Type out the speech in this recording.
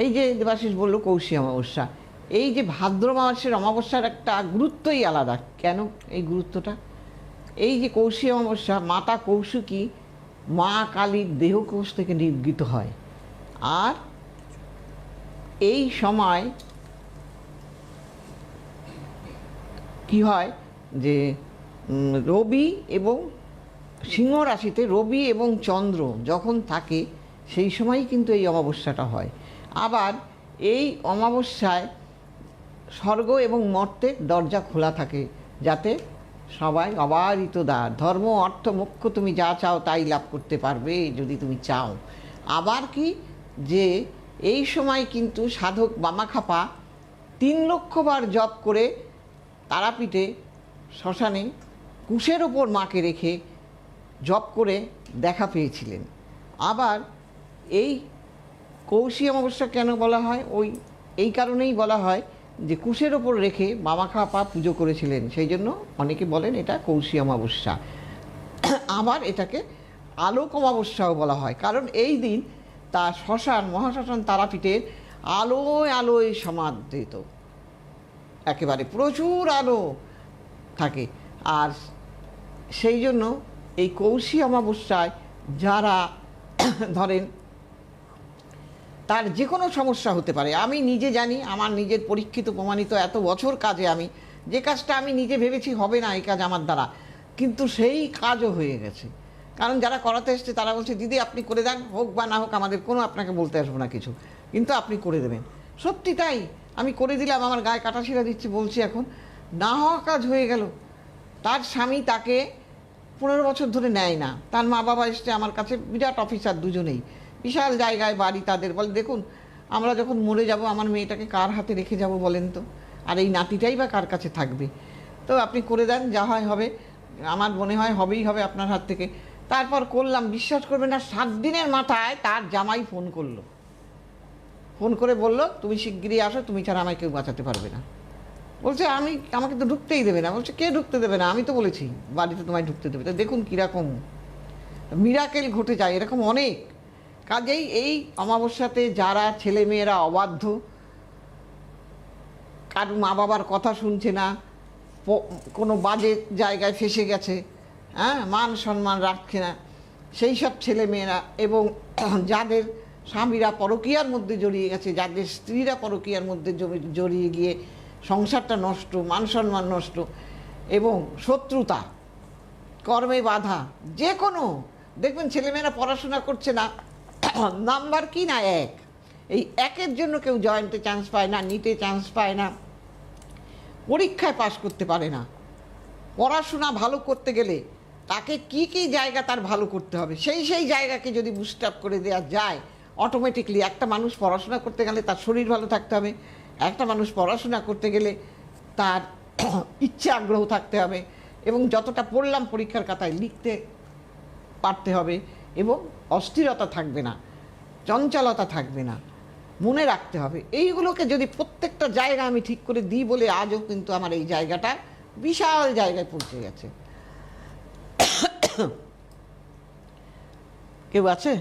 এই যে দেবাশিস বলল কৌশী অমাবস্যা, এই যে ভাদ্র মাসের অমাবস্যার একটা গুরুত্বই আলাদা। কেন এই গুরুত্বটা? এই যে কৌশী অমাবস্যা, মাতা কৌশিকী মা কালীর দেহকোষ থেকে নির্গিত হয়। আর এই সময় কি হয় যে রবি এবং সিংহ রাশিতে রবি এবং চন্দ্র যখন থাকে সেই সময়ই কিন্তু এই অমাবস্যাটা হয়। আবার এই অমাবস্যায় স্বর্গ এবং মর্তের দরজা খোলা থাকে, যাতে সবাই অবারিত দ্বার, ধর্ম অর্থ মোক্ষ তুমি যা চাও তাই লাভ করতে পারবে যদি তুমি চাও। আবার কি যে এই সময় কিন্তু সাধক বামাখ্যাপা 3 লক্ষ বার জপ করে তারাপীঠে শ্মশানে কুশের ওপর মাকে রেখে জপ করে দেখা পেয়েছিলেন। আবার এই কৌশী অমাবস্যা কেন বলা হয়? এই কারণেই বলা হয় যে কুশের ওপর রেখে বামাখ্যাপা পুজো করেছিলেন, সেই জন্য অনেকে বলেন এটা কৌশী অমাবস্যা। আবার এটাকে আলোক অমাবস্যাও বলা হয়, কারণ এই দিন তার শ্মশান মহাশ্মশান তারাপীঠের আলোয় আলোয় সমাদৃত, একেবারে প্রচুর আলো থাকে। আর সেই জন্য এই কৌশী অমাবস্যায় যারা ধরেন তার যে কোনো সমস্যা হতে পারে, আমি নিজে জানি, আমার নিজের পরীক্ষিত প্রমাণিত এত বছর কাজে, আমি যে কাজটা আমি নিজে ভেবেছি হবে না এই কাজ আমার দ্বারা, কিন্তু সেই কাজও হয়ে গেছে। কারণ যারা করাতে এসছে তারা বলছে দিদি আপনি করে দেন, হোক বা না হোক আমাদের কোনো আপনাকে বলতে আসবো না কিছু, কিন্তু আপনি করে দেবেন। সত্যি তাই, আমি করে দিলাম, আমার গায়ে কাটাছিড়া দিচ্ছে, বলছি এখন না হওয়া কাজ হয়ে গেল। তার স্বামী তাকে 15 বছর ধরে নেয় না, তার মা বাবা এসছে আমার কাছে, বিরাট অফিসার দুজনেই, বিশাল জায়গায় বাড়ি তাদের। বলে দেখুন আমরা যখন মরে যাব আমার মেয়েটাকে কার হাতে রেখে যাব বলেন তো, আর এই নাতিটাই বা কার কাছে থাকবে, তো আপনি করে দেন, যা হয় হবে, আমার মনে হয় হবেই হবে আপনার হাত থেকে। তারপর করলাম, বিশ্বাস করবেন না, 7 দিনের মাথায় তার জামাই ফোন করলো, ফোন করে বলল তুমি শিগগিরই আসো, তুমি ছাড়া আমায় কেউ বাঁচাতে পারবে না। বলছে আমাকে তো ঢুকতেই দেবে না। বলছে কে ঢুকতে দেবে না? আমি তো বলেছি বাড়িতে তোমায় ঢুকতে দেবে। তো দেখুন কীরকম মিরাকেল ঘটে যায়, এরকম অনেক। কাজেই এই অমাবস্যাতে যারা ছেলেমেয়েরা অবাধ্য, কারো মা বাবার কথা শুনছে না, কোনো বাজে জায়গায় ফেসে গেছে, হ্যাঁ, মান সম্মান রাখছে না, সেই সব ছেলেমেয়েরা, এবং যাদের স্বামীরা পরকীয়ার মধ্যে জড়িয়ে গেছে, যাদের স্ত্রীরা পরকীয়ার মধ্যে জড়িয়ে গিয়ে সংসারটা নষ্ট, মান সম্মান নষ্ট, এবং শত্রুতা, কর্মে বাধা, যে কোনো, দেখবেন ছেলেমেয়েরা পড়াশোনা করছে না, নাম্বার কি না 1, এই 1-এর জন্য কেউ জয়েন্টে চান্স পায় না, নিটে চান্স পায় না, পরীক্ষায় পাশ করতে পারে না। পড়াশোনা ভালো করতে গেলে তাকে কি কি জায়গা তার ভালো করতে হবে, সেই জায়গাকে যদি বুস্ট আপ করে দেওয়া যায়, অটোমেটিকলি একটা মানুষ পড়াশোনা করতে গেলে তার শরীর ভালো থাকতে হবে, একটা মানুষ পড়াশোনা করতে গেলে তার ইচ্ছা আগ্রহ থাকতে হবে, এবং যতটা পড়লাম পরীক্ষার খাতায় লিখতে পারতে হবে, এবং অস্থিরতা থাকবে না, চঞ্চলতা থাকবে না, মনে রাখতে হবে। এইগুলোকে যদি প্রত্যেকটা জায়গা আমি ঠিক করে দিই বলে আজও কিন্তু আমার এই জায়গাটা বিশাল জায়গায় পৌঁছে গেছে। কেউ আছে?